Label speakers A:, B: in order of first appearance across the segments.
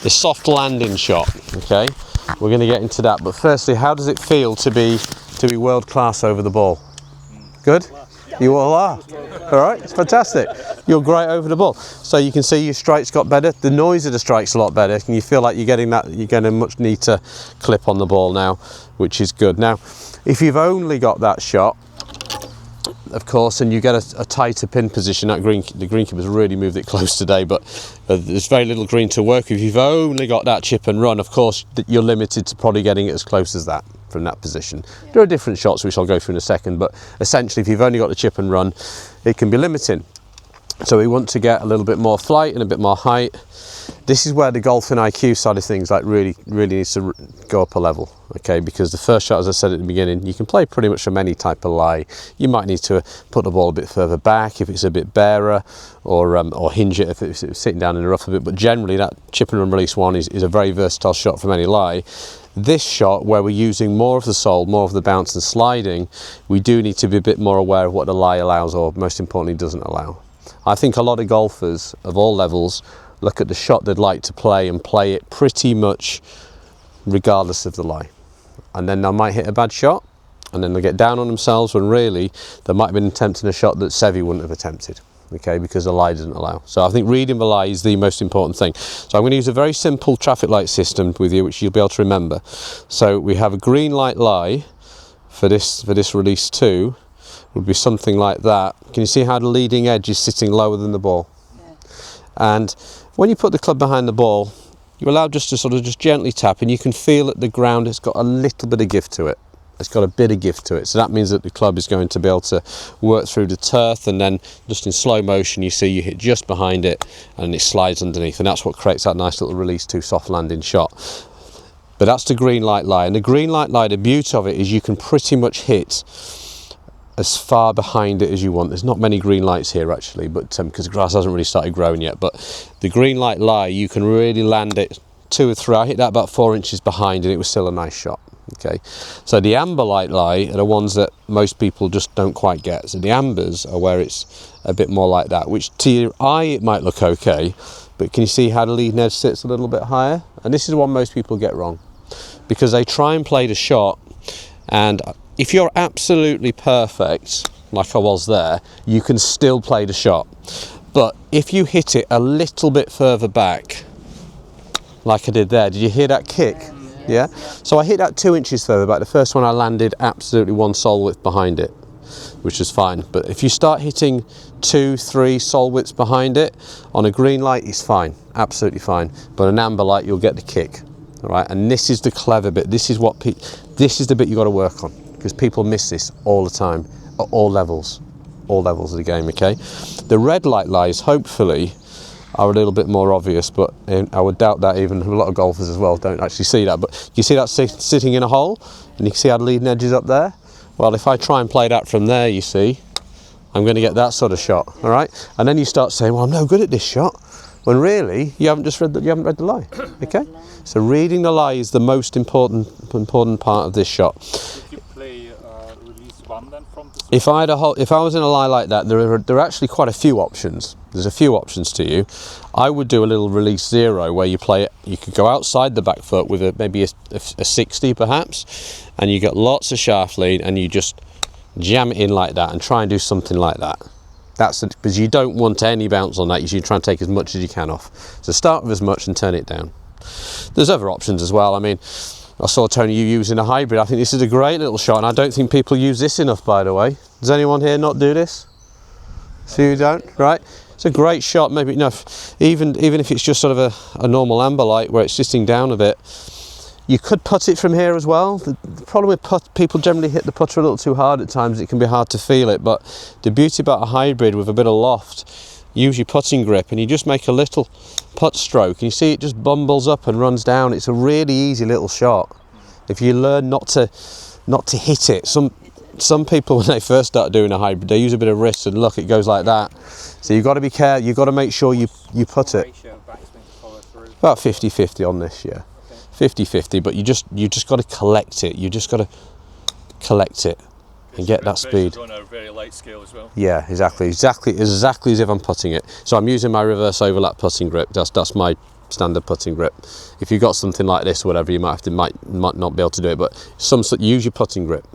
A: the soft landing shot, okay? We're going to get into that, but firstly, how does it feel to be world class over the ball? Good? You all are. All right, it's fantastic. You're great over the ball. So you can see your strikes got better. The noise of the strike's a lot better, and you feel like you're getting a much neater clip on the ball now, which is good. Now, if you've only got that shot, of course, and you get a tighter pin position, the greenkeeper's really moved it close today, but there's very little green to work with. If you've only got that chip and run, of course, you're limited to probably getting it as close as that from that position. Yeah. There are different shots which I'll go through in a second, but essentially if you've only got the chip and run, it can be limiting. So we want to get a little bit more flight and a bit more height. This is where the golfing IQ side of things really needs to go up a level, okay? Because the first shot, as I said at the beginning, you can play pretty much from any type of lie. You might need to put the ball a bit further back if it's a bit barer, or hinge it if it's sitting down in the rough a bit. But generally, that chip and run release one is a very versatile shot from any lie. This shot, where we're using more of the sole, more of the bounce and sliding, we do need to be a bit more aware of what the lie allows, or most importantly, doesn't allow. I think a lot of golfers of all levels look at the shot they'd like to play and play it pretty much regardless of the lie. And then they might hit a bad shot, and then they'll get down on themselves when really they might have been attempting a shot that Seve wouldn't have attempted, okay, because the lie doesn't allow. So I think reading the lie is the most important thing. So I'm going to use a very simple traffic light system with you, which you'll be able to remember. So we have a green light lie for this release 2. Would be something like that. Can you see how the leading edge is sitting lower than the ball? Yeah. And when you put the club behind the ball, you're allowed just to sort of just gently tap, and you can feel that the ground has got a little bit of give to it. It's got a bit of give to it. So that means that the club is going to be able to work through the turf, and then just in slow motion you see you hit just behind it and it slides underneath, and that's what creates that nice little release 2 soft landing shot. But that's the green light lie. And the green light lie, the beauty of it is you can pretty much hit as far behind it as you want. There's not many green lights here actually, but because the grass hasn't really started growing yet. But the green light lie, you can really land it 2 or 3. I hit that about 4 inches behind, and it was still a nice shot. Okay, so the amber light lie are the ones that most people just don't quite get. So the ambers are where it's a bit more like that, which to your eye it might look okay, but can you see how the leading edge sits a little bit higher? And this is the one most people get wrong, because they try and play the shot, and if you're absolutely perfect, like I was there, you can still play the shot. But if you hit it a little bit further back, like I did there, did you hear that kick? Yeah? So I hit that 2 inches further back. The first one I landed absolutely 1 sole width behind it, which is fine. But if you start hitting 2, 3 sole widths behind it, on a green light, it's fine, absolutely fine. But an amber light, you'll get the kick. All right? And this is the clever bit. This is the bit you've got to work on, because people miss this all the time at all levels of the game, okay? The red light lies, hopefully, are a little bit more obvious, but I would doubt that even a lot of golfers as well don't actually see that. But you see that sitting in a hole, and you can see how the leading edge is up there? Well, if I try and play that from there, you see, I'm going to get that sort of shot, all right? And then you start saying, well, I'm no good at this shot, when really you haven't read the lie, okay? So reading the lie is the most important part of this shot.
B: If you play release 1 then from the
A: if I was in a lie like that, there are actually quite a few options. There's a few options to you. I would do a little release 0 where you play it. You could go outside the back foot with maybe a 60 perhaps, and you get lots of shaft lead, and you just jam it in like that and try and do something like that. Because you don't want any bounce on that. You should try and take as much as you can off. So start with as much and turn it down. There's other options as well. I mean, I saw Tony you using a hybrid. I think this is a great little shot, and I don't think people use this enough, by the way. Does anyone here not do this? So you don't, right? It's a great shot. Maybe enough. Even if it's just sort of a normal amber light where it's sitting down a bit. You could putt it from here as well. The problem with people generally hit the putter a little too hard at times. It can be hard to feel it, but the beauty about a hybrid with a bit of loft, use your putting grip and you just make a little putt stroke, and you see it just bumbles up and runs down. It's a really easy little shot if you learn not to hit it. Some people, when they first start doing a hybrid, they use a bit of wrist, and look, it goes like that. So you've got to be careful. You've got to make sure you put it. About 50-50 on this, yeah. 50-50, but you just got to collect it. You just got to collect it and get that speed.
B: On a very light scale as well.
A: Yeah, exactly as if I'm putting it. So I'm using my reverse overlap putting grip. That's my standard putting grip. If you've got something like this or whatever, you might not be able to do it, but use your putting grip.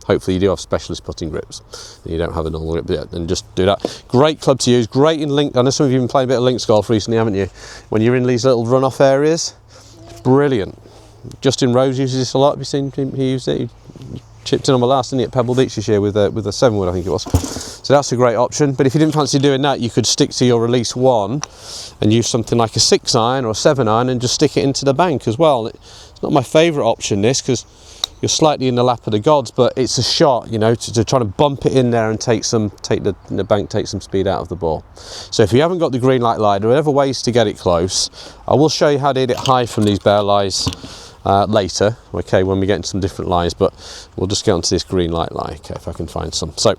A: Hopefully you do have specialist putting grips and you don't have a normal grip yet, and just do that. Great club to use, great in link. I know some of you have been playing a bit of links golf recently, haven't you? When you're in these little runoff areas, it's brilliant. Justin Rose uses this a lot. Have you seen him? He used it. He chipped in on my last, didn't he, at Pebble Beach this year with a 7-wood, I think it was. So that's a great option. But if you didn't fancy doing that, you could stick to your release 1 and use something like a 6-iron or a 7-iron and just stick it into the bank as well. It's not my favourite option, this, because you're slightly in the lap of the gods, but it's a shot, you know, to try to bump it in there and take some speed out of the ball. So if you haven't got the green light lie, there are other ways to get it close. I will show you how to hit it high from these bare lies later, okay, when we get into some different lies, but we'll just get onto this green light lie, okay, if I can find some. So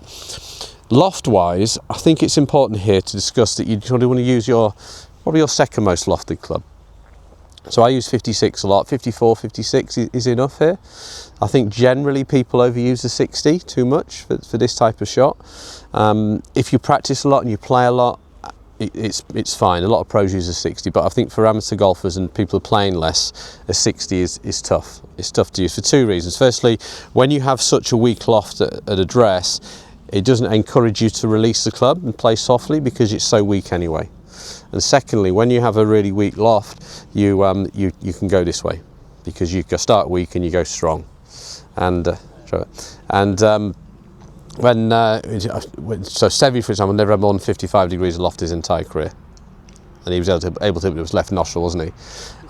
A: loft wise, I think it's important here to discuss that you probably want to use probably your second most lofted club. So I use 56 a lot. 54, 56 is enough here. I think generally people overuse the 60 too much for this type of shot. If you practice a lot and you play a lot, it's fine. A lot of pros use a 60, but I think for amateur golfers and people who are playing less, a 60 is tough. It's tough to use for 2 reasons. Firstly, when you have such a weak loft at address, it doesn't encourage you to release the club and play softly because it's so weak anyway. And secondly, when you have a really weak loft, you can go this way because you start weak and you go strong. And so Sevi, for example, never had more than 55 degrees of loft his entire career, and he was able to hit with his left nostril, wasn't he?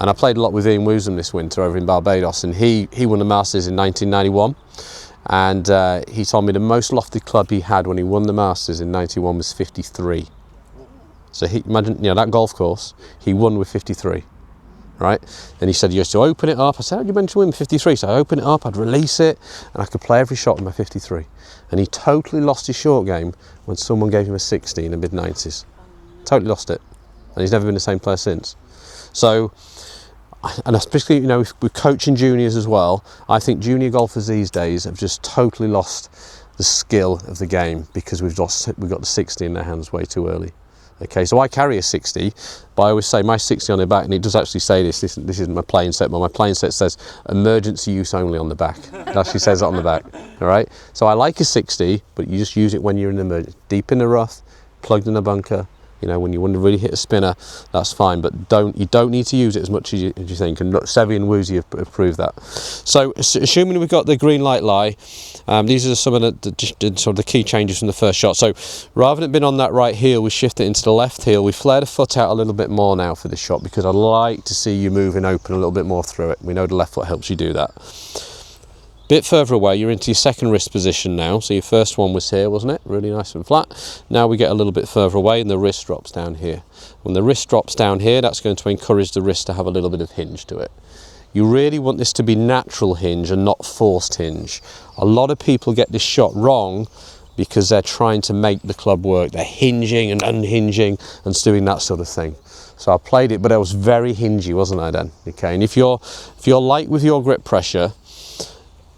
A: And I played a lot with Ian Woosnam this winter over in Barbados, and he won the Masters in 1991. And he told me the most lofted club he had when he won the Masters in 91 was 53. So imagine, you know, that golf course, he won with 53, right? And he said he used to open it up. I said, how did you manage to win with 53? So I open it up, I'd release it, and I could play every shot with my 53. And he totally lost his short game when someone gave him a 60 in the mid-90s. Totally lost it. And he's never been the same player since. So, and especially, you know, with coaching juniors as well, I think junior golfers these days have just totally lost the skill of the game because we've got the 60 in their hands way too early. Okay, so I carry a 60, but I always say my 60 on the back, and it does actually say this isn't my playing set, but my playing set says emergency use only on the back. It actually says that on the back, all right? So I like a 60, but you just use it when you're in the emergency, deep in the rough, plugged in a bunker, you know, when you want to really hit a spinner, that's fine, but you don't need to use it as much as you think, and Sevi and Woozy have proved that. So assuming we've got the green light lie, these are some of the key changes from the first shot. So rather than being on that right heel, we shift it into the left heel. We flare the foot out a little bit more now for this shot because I like to see you moving open a little bit more through it. We know the left foot helps you do that. Bit further away, you're into your second wrist position now. So your first one was here, wasn't it? Really nice and flat. Now we get a little bit further away and the wrist drops down here. When the wrist drops down here, that's going to encourage the wrist to have a little bit of hinge to it. You really want this to be natural hinge and not forced hinge. A lot of people get this shot wrong because they're trying to make the club work. They're hinging and unhinging and doing that sort of thing. So I played it, but I was very hingy, wasn't I then? Okay, and if you're light with your grip pressure,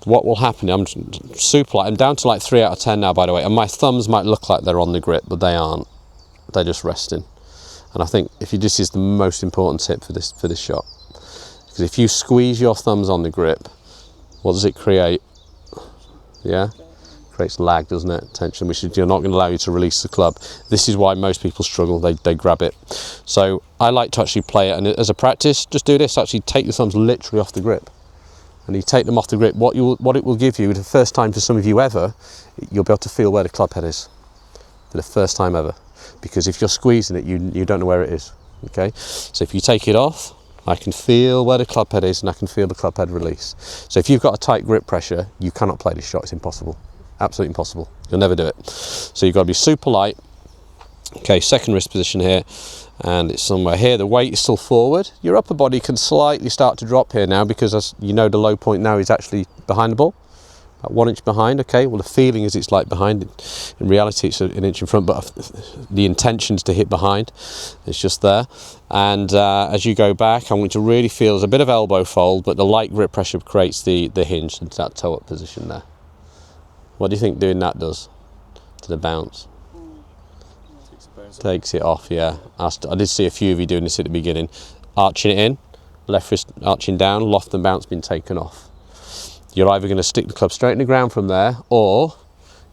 A: what will happen, I'm super light, I'm down to like 3 out of 10 now, by the way, and my thumbs might look like they're on the grip, but they aren't. They're just resting. And I think this is the most important tip for this shot. Because if you squeeze your thumbs on the grip, what does it create? Yeah? Creates lag, doesn't it? Tension, which is not going to allow you to release the club. This is why most people struggle, they grab it. So I like to actually play it, and as a practice, just do this, actually take the thumbs literally off the grip. And you take them off the grip, what it will give you, the first time for some of you ever, you'll be able to feel where the club head is. For the first time ever. Because if you're squeezing it, you don't know where it is. Okay? So if you take it off, I can feel where the club head is and I can feel the club head release. So if you've got a tight grip pressure, you cannot play this shot, it's impossible. Absolutely impossible. You'll never do it. So you've got to be super light. Okay, second wrist position here. And it's somewhere here, the weight is still forward. Your upper body can slightly start to drop here now because, as you know, the low point now is actually behind the ball, about 1 inch behind. Okay, well, the feeling is it's like behind. In reality, it's an inch in front, but the intention's to hit behind. It's just there. And as you go back, I want you to really feel there's a bit of elbow fold, but the light grip pressure creates the hinge into that toe up position there. What do you think doing that does to the bounce? Takes it off, yeah. I did see a few of you doing this at the beginning. arching it in, left wrist arching down, loft and bounce being taken off. You're either going to stick the club straight in the ground from there, or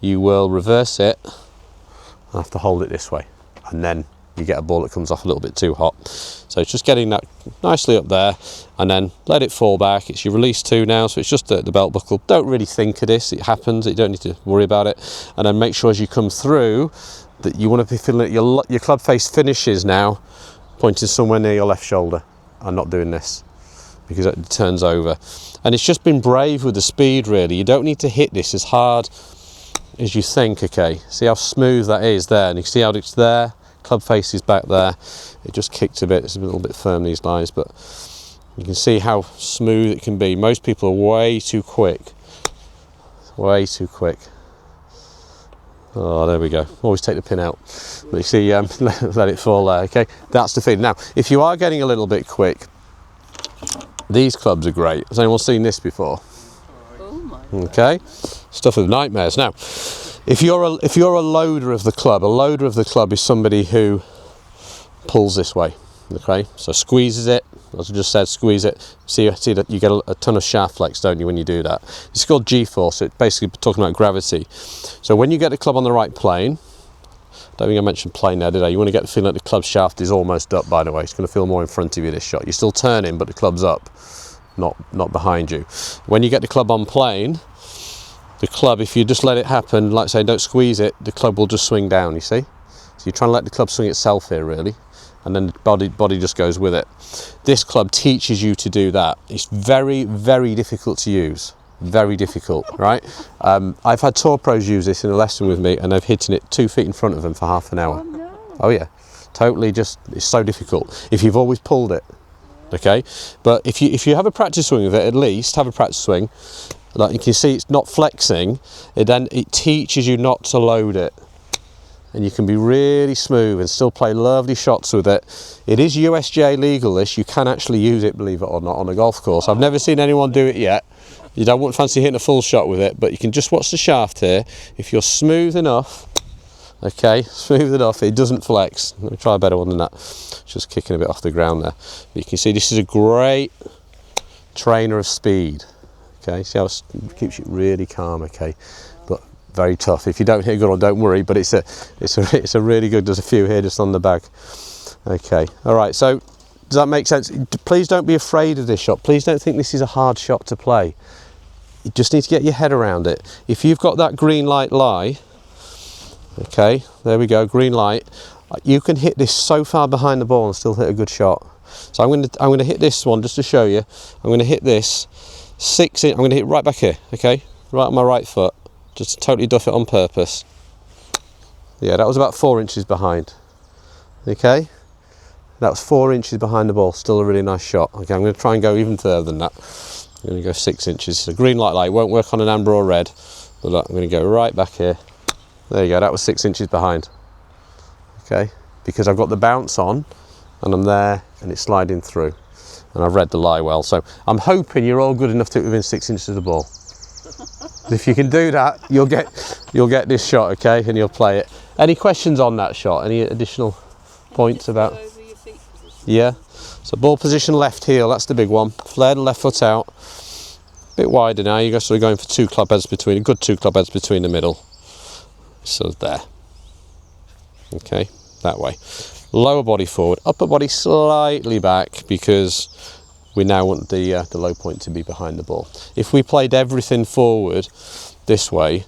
A: you will reverse it and have to hold it this way, and then you get a ball that comes off a little bit too hot. So it's just getting that nicely up there, and then let it fall back. It's your release 2 now, so it's just the belt buckle. Don't really think of this, it happens, you don't need to worry about it. And then make sure as you come through that you want to be feeling that your club face finishes now pointing somewhere near your left shoulder, and not doing this, because it turns over. And it's just been brave with the speed, really. You don't need to hit this as hard as you think, okay? See how smooth that is there, and you see how it's there, club face is back there. It just kicked a bit, it's a little bit firm these lies, but you can see how smooth it can be. Most people are way too quick. Way too quick. Oh, there we go. Always take the pin out. But you see, let it fall there, okay? That's the feeling. Now, if you are getting a little bit quick, these clubs are great. Has anyone seen this before?
C: Oh my.
A: Okay, stuff of nightmares. Now, if you're a loader of the club is somebody who pulls this way. Okay, so squeezes it, as I just said, squeeze it. See that you get a ton of shaft flex, don't you, when you do that? It's called G-force. It's basically talking about gravity. So when you get the club on the right plane, don't think I mentioned plane there, did I? You want to get the feeling that the club shaft is almost up, by the way. It's going to feel more in front of you, this shot. You're still turning, but the club's up, not behind you. When you get the club on plane, the club, if you just let it happen, like say, don't squeeze it, the club will just swing down, you see? So you're trying to let the club swing itself here, really, and then the body just goes with it. This club teaches you to do that. It's very, very difficult to use. Very difficult, right? I've had tour pros use this in a lesson with me, and they've hit it 2 feet in front of them for half an hour.
C: Oh, no.
A: Oh yeah, totally. Just, it's so difficult if you've always pulled it. Okay, but if you have a practice swing with it, at least have a practice swing. Like you can see, it's not flexing. It teaches you not to load it, and you can be really smooth and still play lovely shots with it. It is USGA legal. This, you can actually use it, believe it or not, on a golf course. I've never seen anyone do it yet. You wouldn't fancy hitting a full shot with it, but you can just watch the shaft here. If you're smooth enough, okay, smooth enough, it doesn't flex. Let me try a better one than that. Just kicking a bit off the ground there. But you can see this is a great trainer of speed. Okay, see how it keeps you really calm, okay, but very tough. If you don't hit a good one, don't worry, but it's a really good, there's a few here just on the bag. Okay, all right, so does that make sense? Please don't be afraid of this shot. Please don't think this is a hard shot to play. You just need to get your head around it. If you've got that green light lie, okay, there we go, green light, you can hit this so far behind the ball and still hit a good shot. So I'm going to hit this one just to show you. I'm going to hit this 6 inch, I'm going to hit right back here, okay, right on my right foot, just totally duff it on purpose. Yeah, that was about 4 inches behind, okay. That was 4 inches behind the ball, still a really nice shot. Okay, I'm going to try and go even further than that. I'm going to go 6 inches. So green light won't work on an amber or red. But look, I'm going to go right back here. There you go, that was 6 inches behind. Okay, because I've got the bounce on, and I'm there, and it's sliding through. And I've read the lie well. So I'm hoping you're all good enough to hit within 6 inches of the ball. If you can do that, you'll get this shot, okay, and you'll play it. Any questions on that shot? Any additional points about? Yeah, so ball position left heel, that's the big one. Flare the left foot out, a bit wider now. You're sort of going for 2 club heads between, a good 2 club heads between the middle. So there. Okay, that way. Lower body forward, upper body slightly back, because we now want the low point to be behind the ball. If we played everything forward this way,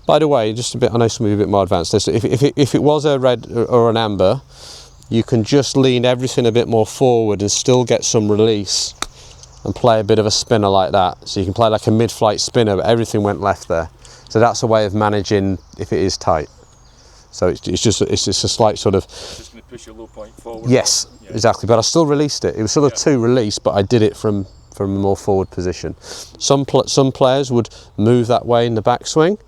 A: by the way, just a bit, I know some of you are a bit more advanced. If it was a red or an amber, you can just lean everything a bit more forward and still get some release and play a bit of a spinner like that. So you can play like a mid-flight spinner, but everything went left there. So that's a way of managing if it is tight. So it's just a slight sort of...
B: Just going to push your low point forward.
A: Yes, yeah. Exactly. But I still released it. It was sort of 2 release, but I did it from a more forward position. Some players would move that way in the backswing,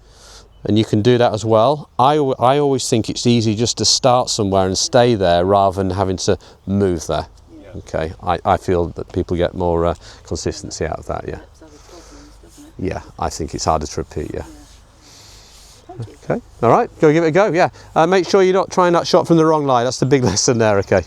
A: and you can do that as well. I always think it's easy just to start somewhere and stay there rather than having to move there. Yeah. Okay, I feel that people get more consistency out of that, yeah. Yeah, I think it's harder to repeat, yeah. Okay, all right, go give it a go, yeah. Make sure you're not trying that shot from the wrong line. That's the big lesson there, okay.